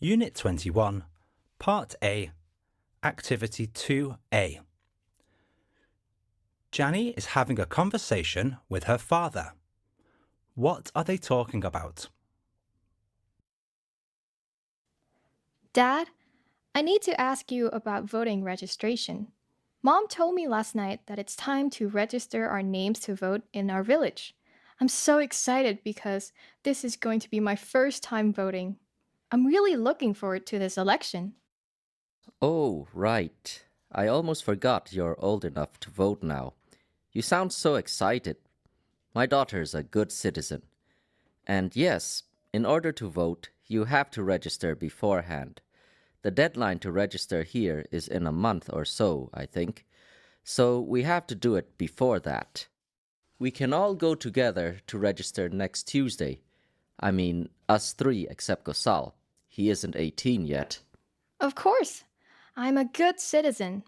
Unit 21, Part A, Activity 2A. Janny is having a conversation with her father. What are they talking about? Dad, I need to ask you about voting registration. Mom told me last night that it's time to register our names to vote in our village. I'm so excited because this is going to be my first time voting. I'm really looking forward to this election. Oh, right. I almost forgot you're old enough to vote now. You sound so excited. My daughter's a good citizen. And yes, in order to vote, you have to register beforehand. The deadline to register here is in a month or so, I think. So we have to do it before that. We can all go together to register next Tuesday. I mean, us three except Gosal. He isn't 18 yet. Of course, I'm a good citizen.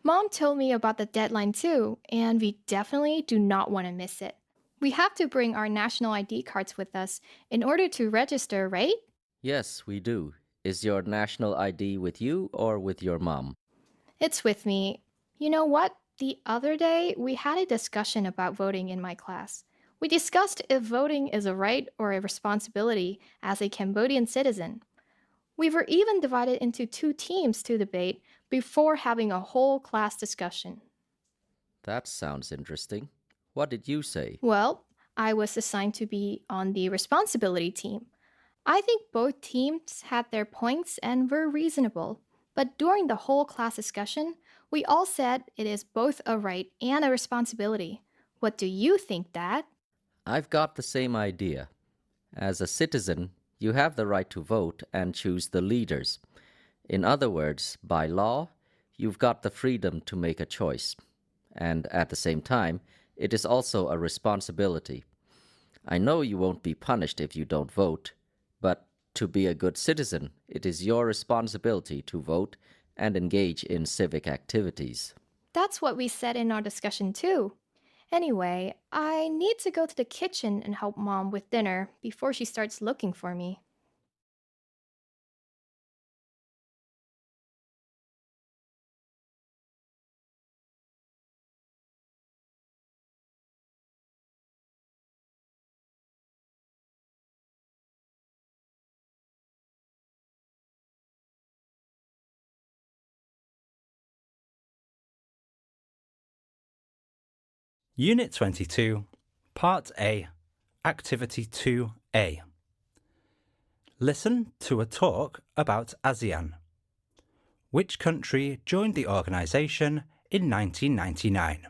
Mom told me about the deadline too, and we definitely do not want to miss it. We have to bring our national ID cards with us in order to register, right? Yes, we do. Is your national ID with you or with your mom? It's with me. You know what? The other day, we had a discussion about voting in my class. We discussed if voting is a right or a responsibility as a Cambodian citizen. We were even divided into two teams to debate before having a whole class discussion. That sounds interesting. What did you say? Well, I was assigned to be on the responsibility team. I think both teams had their points and were reasonable. But during the whole class discussion, we all said it is both a right and a responsibility. What do you think, Dad? I've got the same idea. As a citizen, you have the right to vote and choose the leaders. In other words, by law, you've got the freedom to make a choice. And at the same time, it is also a responsibility. I know you won't be punished if you don't vote, but to be a good citizen, it is your responsibility to vote and engage in civic activities. That's what we said in our discussion, too. Anyway, I need to go to the kitchen and help Mom with dinner before she starts looking for me. Unit 22, Part A, Activity 2A. Listen to a talk about ASEAN. Which country joined the organisation in 1999?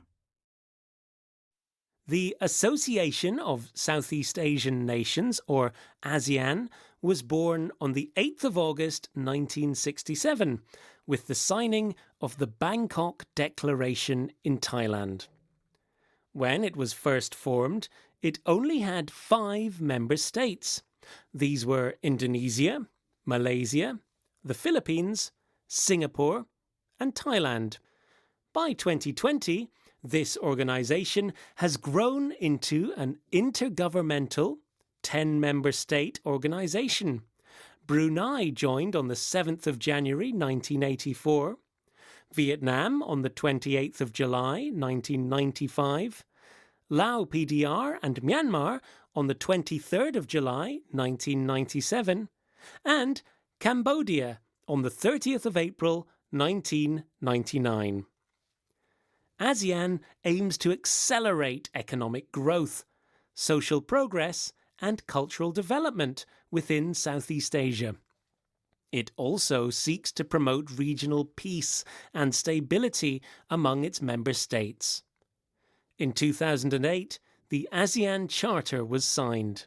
The Association of Southeast Asian Nations, or ASEAN, was born on the 8th of August 1967 with the signing of the Bangkok Declaration in Thailand. When it was first formed, it only had 5 member states. These were Indonesia, Malaysia, the Philippines, Singapore, and Thailand. By 2020, this organisation has grown into an intergovernmental 10-member state organisation. Brunei joined on the 7th of January 1984, Vietnam on the 28th of July 1995, Laos PDR and Myanmar on the 23rd of July 1997, and Cambodia on the 30th of April 1999. ASEAN aims to accelerate economic growth, social progress, and cultural development within Southeast Asia. It also seeks to promote regional peace and stability among its member states. In 2008, the ASEAN Charter was signed.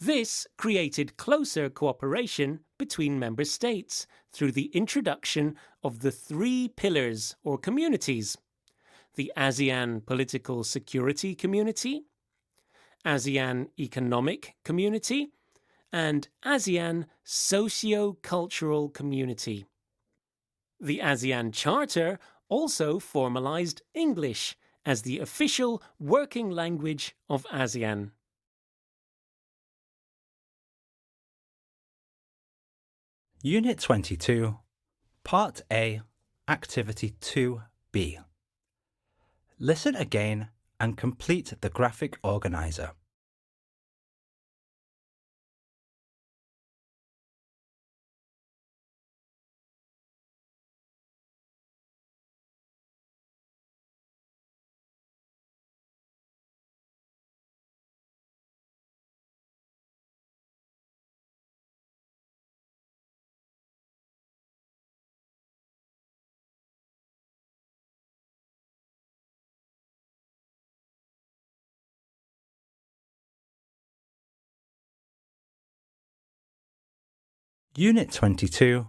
This created closer cooperation between member states through the introduction of the 3 pillars or communities: the ASEAN Political Security Community, ASEAN Economic Community, and ASEAN Socio-Cultural Community. The ASEAN Charter also formalized English as the official working language of ASEAN. Unit 22, Part A, Activity 2B. Listen again and complete the graphic organizer. Unit 22,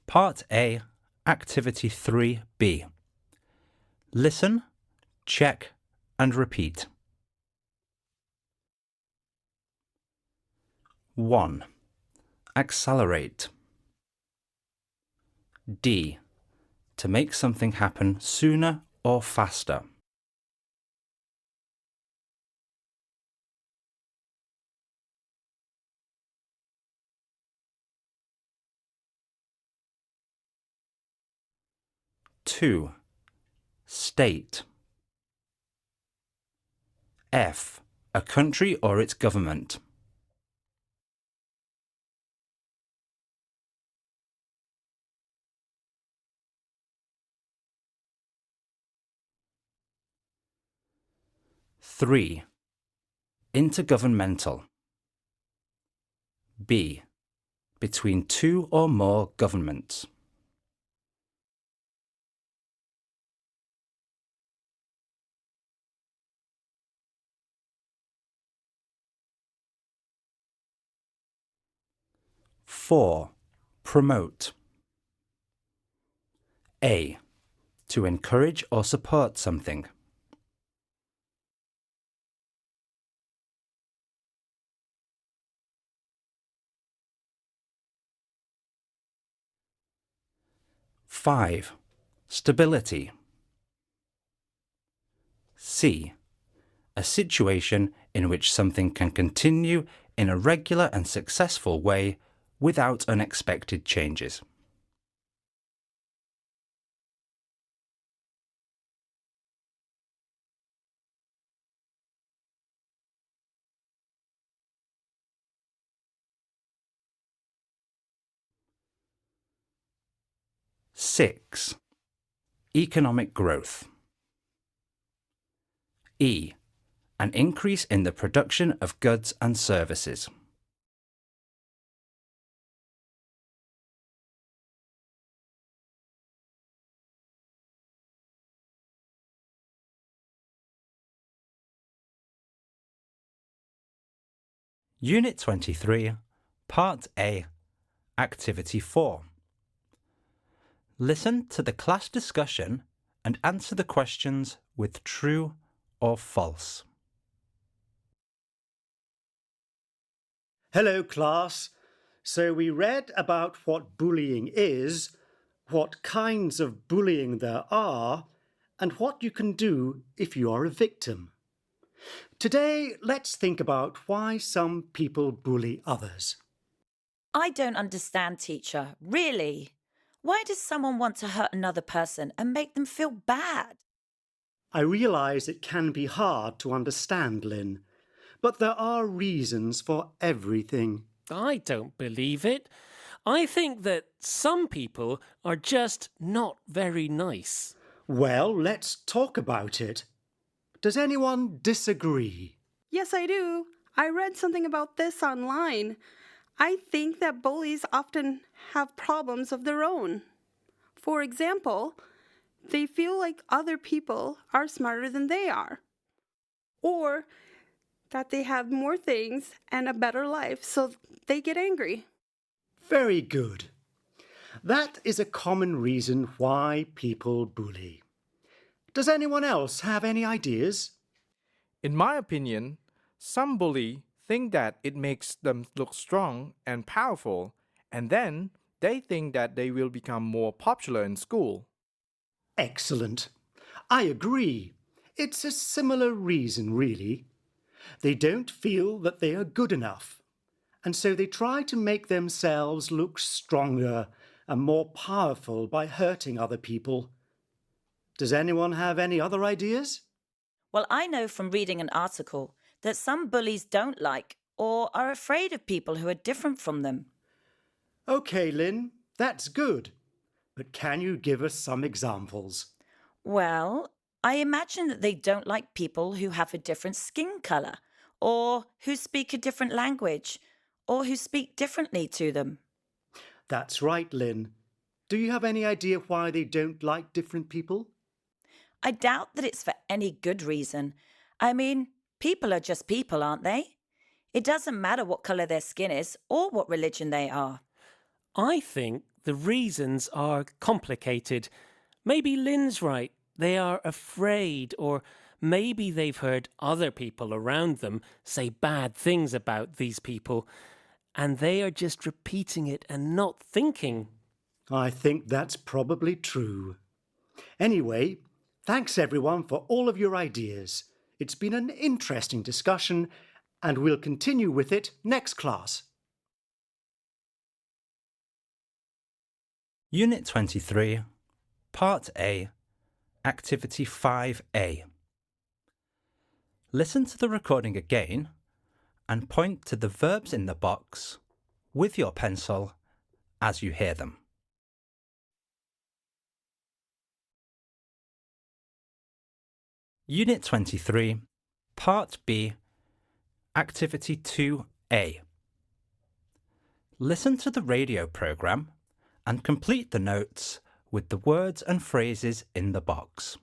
Part A, Activity 3B. Listen, check and repeat. 1. Accelerate. D. To make something happen sooner or faster. 2. State. F. A country or its government. 3. Intergovernmental. B. Between two or more governments. 4. Promote. A. To encourage or support something. 5. Stability. C. A situation in which something can continue in a regular and successful way without unexpected changes. Six. Economic growth. E. An increase in the production of goods and services. 23, Part A, Activity 4. Listen to the class discussion and answer the questions with true or false. Hello, class. So we read about what bullying is, what kinds of bullying there are, and what you can do if you are a victim. Today, let's think about why some people bully others. I don't understand, teacher. Really? Why does someone want to hurt another person and make them feel bad? I realise it can be hard to understand, Lynn, but there are reasons for everything. I don't believe it. I think that some people are just not very nice. Well, let's talk about it. Does anyone disagree? Yes, I do. I read something about this online. I think that bullies often have problems of their own. For example, they feel like other people are smarter than they are, or that they have more things and a better life, so they get angry. Very good. That is a common reason why people bully. Does anyone else have any ideas? In my opinion, some bully think that it makes them look strong and powerful, and then they think that they will become more popular in school. Excellent. I agree. It's a similar reason, really. They don't feel that they are good enough. and so they try to make themselves look stronger and more powerful by hurting other people. Does anyone have any other ideas? Well, I know from reading an article that some bullies don't like or are afraid of people who are different from them. OK, Lynn, that's good. But can you give us some examples? Well, I imagine that they don't like people who have a different skin colour, or who speak a different language, or who speak differently to them. That's right, Lynn. Do you have any idea why they don't like different people? I doubt that it's for any good reason. I mean, people are just people, aren't they? It doesn't matter what colour their skin is or what religion they are. I think the reasons are complicated. Maybe Lynn's right. They are afraid, or maybe they've heard other people around them say bad things about these people, and they are just repeating it and not thinking. I think that's probably true. Anyway, thanks everyone for all of your ideas. It's been an interesting discussion, and we'll continue with it next class. Unit 23, Part A, Activity 5A. Listen to the recording again and point to the verbs in the box with your pencil as you hear them. Unit 23, Part B, Activity 2A. Listen to the radio programme and complete the notes with the words and phrases in the box.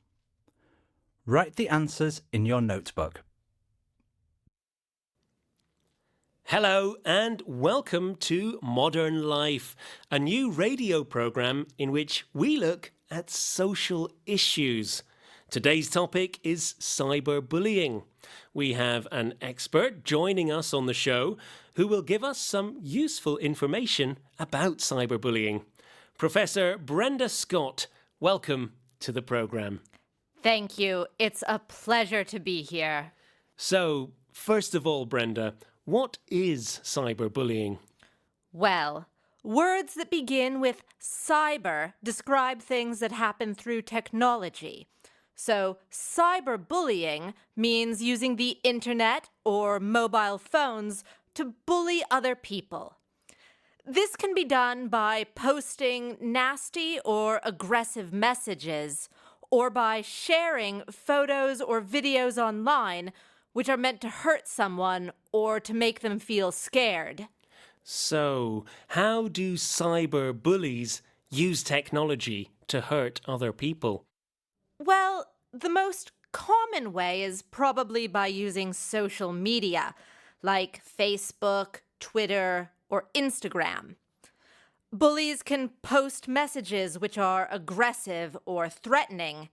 Write the answers in your notebook. Hello and welcome to Modern Life, a new radio programme in which we look at social issues. Today's topic is cyberbullying. We have an expert joining us on the show who will give us some useful information about cyberbullying. Professor Brenda Scott, welcome to the programme. Thank you. It's a pleasure to be here. So, first of all, Brenda, what is cyberbullying? Well, words that begin with cyber describe things that happen through technology. So, cyberbullying means using the internet or mobile phones to bully other people. This can be done by posting nasty or aggressive messages, or by sharing photos or videos online which are meant to hurt someone or to make them feel scared. So, how do cyberbullies use technology to hurt other people? Well, the most common way is probably by using social media, like Facebook, Twitter, or Instagram. Bullies can post messages which are aggressive or threatening,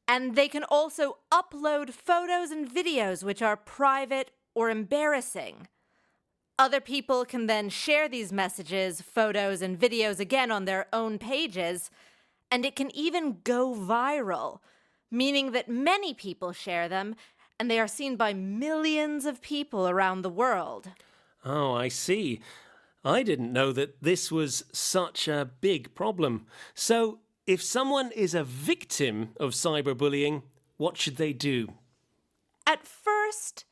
and they can also upload photos and videos which are private or embarrassing. Other people can then share these messages, photos, and videos again on their own pages, and it can even go viral, meaning that many people share them, and they are seen by millions of people around the world. Oh, I see. I didn't know that this was such a big problem. So, if someone is a victim of cyberbullying, what should they do? At first,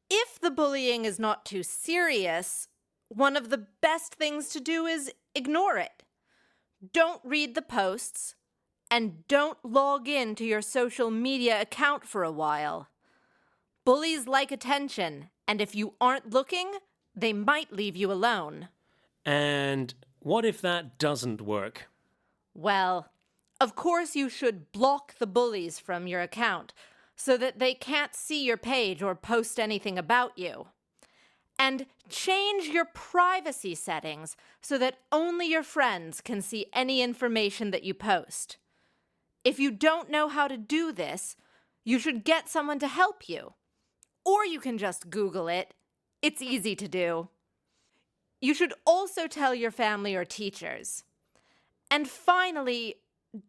if the bullying is not too serious, one of the best things to do is ignore it. Don't read the posts, and don't log in to your social media account for a while. Bullies like attention, and if you aren't looking, they might leave you alone. And what if that doesn't work? Well, of course you should block the bullies from your account so that they can't see your page or post anything about you. And change your privacy settings so that only your friends can see any information that you post. If you don't know how to do this, you should get someone to help you. Or you can just Google it. It's easy to do. You should also tell your family or teachers. And finally,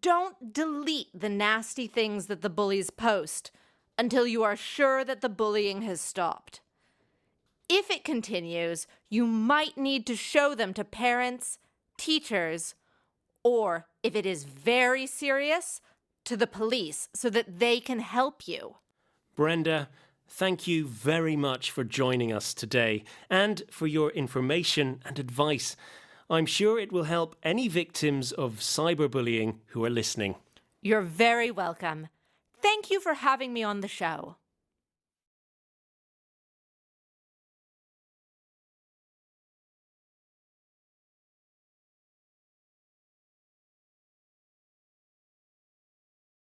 don't delete the nasty things that the bullies post until you are sure that the bullying has stopped. If it continues, you might need to show them to parents, teachers, or if it is very serious, to the police so that they can help you. Brenda, thank you very much for joining us today and for your information and advice. I'm sure it will help any victims of cyberbullying who are listening. You're very welcome. Thank you for having me on the show.